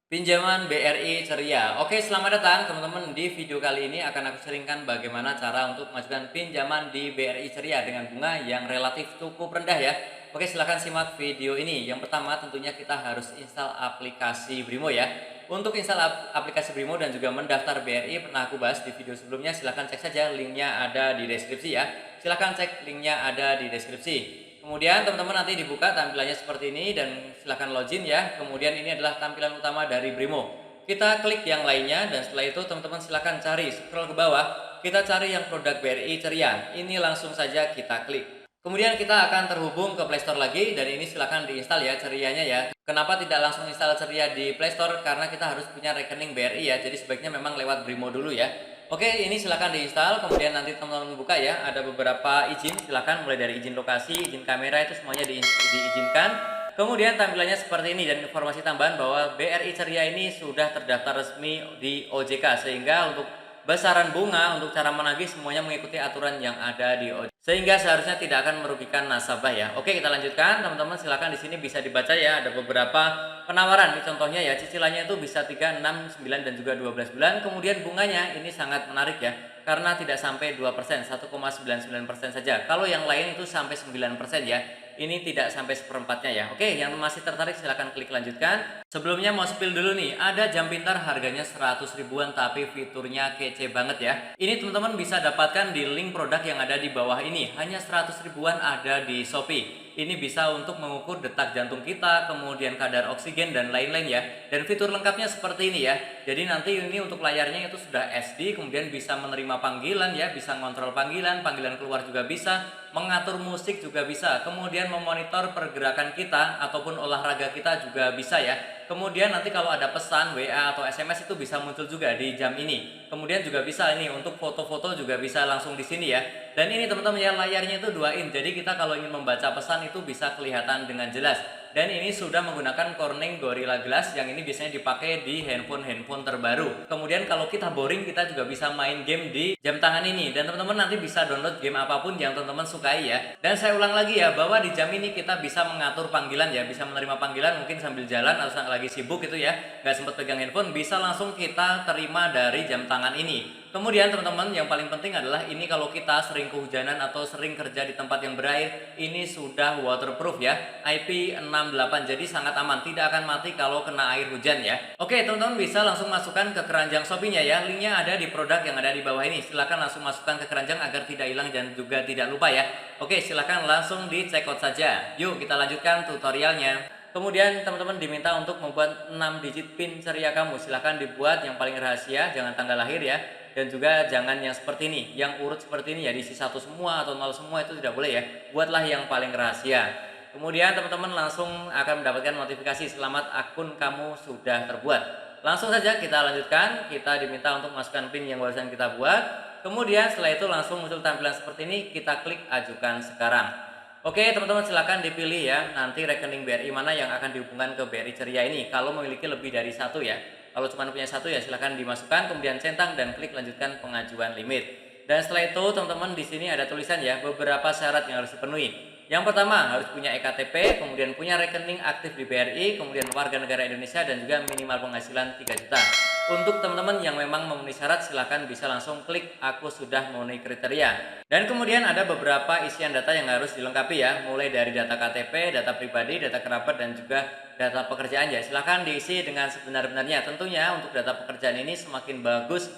Pinjaman BRI Ceria. Oke, selamat datang teman-teman. Di video kali ini akan aku sharingkan bagaimana cara untuk mengajukan pinjaman di BRI Ceria dengan bunga yang relatif cukup rendah ya. Oke, silahkan simak video ini. Yang pertama tentunya kita harus install aplikasi Brimo ya. Untuk install aplikasi Brimo dan juga mendaftar BRI pernah aku bahas di video sebelumnya. Silahkan cek saja, linknya ada di deskripsi ya. Silahkan cek, linknya ada di deskripsi. Kemudian teman-teman nanti dibuka tampilannya seperti ini dan silahkan login ya. Kemudian ini adalah tampilan utama dari Brimo. Kita klik yang lainnya dan setelah itu teman-teman silahkan cari, scroll ke bawah. Kita cari yang produk BRI Ceria. Ini langsung saja kita klik. Kemudian kita akan terhubung ke Play Store lagi dan ini silahkan diinstal ya Cerianya ya. Kenapa tidak langsung install Ceria di Play Store? Karena kita harus punya rekening BRI ya. Jadi sebaiknya memang lewat Brimo dulu ya. Oke, ini silahkan diinstal, kemudian nanti teman-teman buka ya, ada beberapa izin, silahkan mulai dari izin lokasi, izin kamera itu semuanya diizinkan. Kemudian tampilannya seperti ini dan informasi tambahan bahwa BRI Ceria ini sudah terdaftar resmi di OJK sehingga untuk besaran bunga untuk cara menagih semuanya mengikuti aturan yang ada di OJK. Sehingga seharusnya tidak akan merugikan nasabah ya. Oke, kita lanjutkan. Teman-teman silahkan di sini bisa dibaca ya, ada beberapa penawaran. Ini contohnya ya, cicilannya itu bisa 3, 6, 9 dan juga 12 bulan. Kemudian bunganya ini sangat menarik ya, karena tidak sampai 2%, 1,99% saja. Kalau yang lain itu sampai 9% ya. Ini tidak sampai seperempatnya ya. Oke, yang masih tertarik silahkan klik lanjutkan. Sebelumnya mau spill dulu nih, ada jam pintar harganya 100 ribuan tapi fiturnya kece banget ya. Ini teman-teman bisa dapatkan di link produk yang ada di bawah ini. Hanya 100 ribuan ada di Shopee. Ini bisa untuk mengukur detak jantung kita, kemudian kadar oksigen dan lain-lain ya. Dan fitur lengkapnya seperti ini ya. Jadi nanti ini untuk layarnya itu sudah SD, kemudian bisa menerima panggilan ya, bisa ngontrol panggilan, panggilan keluar juga bisa, mengatur musik juga bisa, kemudian memonitor pergerakan kita ataupun olahraga kita juga bisa ya. Kemudian nanti kalau ada pesan WA atau SMS itu bisa muncul juga di jam ini. Kemudian juga bisa ini untuk foto-foto juga bisa langsung di sini ya. Dan ini teman-teman ya, layarnya itu 2 in. Jadi kita kalau ingin membaca pesan itu bisa kelihatan dengan jelas. Dan ini sudah menggunakan Corning Gorilla Glass yang ini biasanya dipakai di handphone-handphone terbaru. Kemudian kalau kita boring kita juga bisa main game di jam tangan ini. Dan teman-teman nanti bisa download game apapun yang teman-teman sukai ya. Dan saya ulang lagi ya, bahwa di jam ini kita bisa mengatur panggilan ya, bisa menerima panggilan mungkin sambil jalan atau lagi sibuk gitu ya, nggak sempat pegang handphone, bisa langsung kita terima dari jam tangan ini. Kemudian teman-teman yang paling penting adalah ini kalau kita sering kehujanan atau sering kerja di tempat yang berair, ini sudah waterproof ya, IP68, jadi sangat aman, tidak akan mati kalau kena air hujan ya. Oke teman-teman bisa langsung masukkan ke keranjang Shopee-nya ya, linknya ada di produk yang ada di bawah ini. Silahkan langsung masukkan ke keranjang agar tidak hilang dan juga tidak lupa ya. Oke, silahkan langsung di check out saja. Yuk kita lanjutkan tutorialnya. Kemudian teman-teman diminta untuk membuat 6 digit PIN Ceria kamu. Silahkan dibuat yang paling rahasia, jangan tanggal lahir ya. Dan juga jangan yang seperti ini, yang urut seperti ini ya, diisi 1 semua atau 0 semua itu tidak boleh ya. Buatlah yang paling rahasia. Kemudian teman-teman langsung akan mendapatkan notifikasi selamat akun kamu sudah terbuat. Langsung saja kita lanjutkan, kita diminta untuk masukkan PIN yang barusan kita buat. Kemudian setelah itu langsung muncul tampilan seperti ini, kita klik ajukan sekarang. Oke teman-teman silahkan dipilih ya, nanti rekening BRI mana yang akan dihubungkan ke BRI Ceria ini. Kalau memiliki lebih dari satu ya, kalau cuma punya satu ya silahkan dimasukkan, kemudian centang dan klik lanjutkan pengajuan limit. Dan setelah itu teman-teman di sini ada tulisan ya, beberapa syarat yang harus dipenuhi. Yang pertama harus punya EKTP, kemudian punya rekening aktif di BRI, kemudian warga negara Indonesia dan juga minimal penghasilan 3 juta. Untuk teman-teman yang memang memenuhi syarat silahkan bisa langsung klik aku sudah memenuhi kriteria. Dan kemudian ada beberapa isian data yang harus dilengkapi ya, mulai dari data KTP, data pribadi, data kerabat dan juga data pekerjaan ya. Silahkan diisi dengan sebenar-benarnya. Tentunya untuk data pekerjaan ini semakin bagus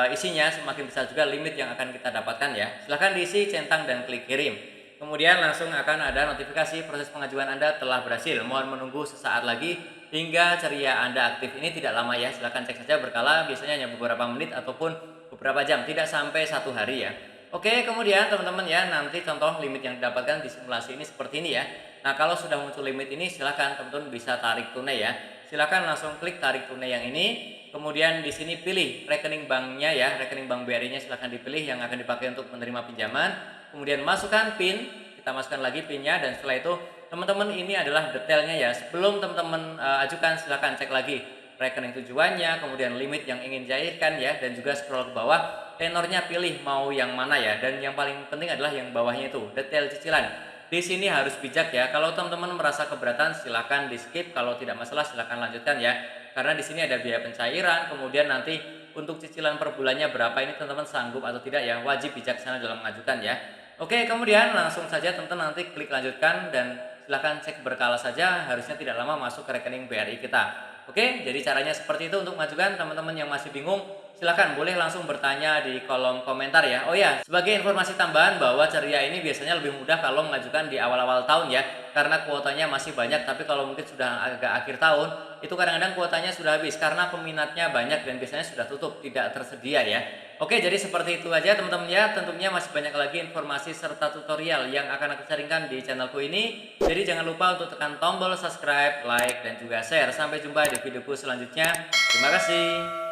isinya, semakin besar juga limit yang akan kita dapatkan ya. Silahkan diisi, centang dan klik kirim. Kemudian langsung akan ada notifikasi proses pengajuan Anda telah berhasil. Mohon menunggu sesaat lagi hingga Ceria Anda aktif. Ini tidak lama ya, silahkan cek saja berkala, biasanya hanya beberapa menit ataupun beberapa jam, tidak sampai 1 hari ya. Oke, kemudian teman-teman ya, nanti contoh limit yang didapatkan di simulasi ini seperti ini ya. Nah, kalau sudah muncul limit ini silahkan teman-teman bisa tarik tunai ya. Silahkan langsung klik tarik tunai yang ini. Kemudian di sini pilih rekening banknya ya, rekening bank BRI-nya silahkan dipilih yang akan dipakai untuk menerima pinjaman. Kemudian masukkan PIN, kita masukkan lagi PIN-nya dan setelah itu teman-teman ini adalah detailnya ya. Sebelum teman-teman ajukan silahkan cek lagi rekening tujuannya, kemudian limit yang ingin cairkan ya, dan juga scroll ke bawah, tenornya pilih mau yang mana ya. Dan yang paling penting adalah yang bawahnya itu, detail cicilan. Di sini harus bijak ya. Kalau teman-teman merasa keberatan silahkan di skip, kalau tidak masalah silahkan lanjutkan ya. Karena di sini ada biaya pencairan, kemudian nanti untuk cicilan per bulannya berapa ini teman-teman sanggup atau tidak ya, wajib bijaksana dalam mengajukan ya. Oke, kemudian langsung saja teman-teman nanti klik lanjutkan dan silahkan cek berkala saja, harusnya tidak lama masuk ke rekening BRI kita. Oke, jadi caranya seperti itu untuk mengajukan. Teman-teman yang masih bingung, silahkan boleh langsung bertanya di kolom komentar ya. Oh ya, sebagai informasi tambahan bahwa Ceria ini biasanya lebih mudah kalau mengajukan di awal-awal tahun ya, karena kuotanya masih banyak, tapi kalau mungkin sudah agak akhir tahun, itu kadang-kadang kuotanya sudah habis karena peminatnya banyak dan biasanya sudah tutup, tidak tersedia ya. Oke, jadi seperti itu aja teman-teman ya. Tentunya masih banyak lagi informasi serta tutorial yang akan aku sharingkan di channelku ini. Jadi jangan lupa untuk tekan tombol subscribe, like, dan juga share. Sampai jumpa di videoku selanjutnya. Terima kasih.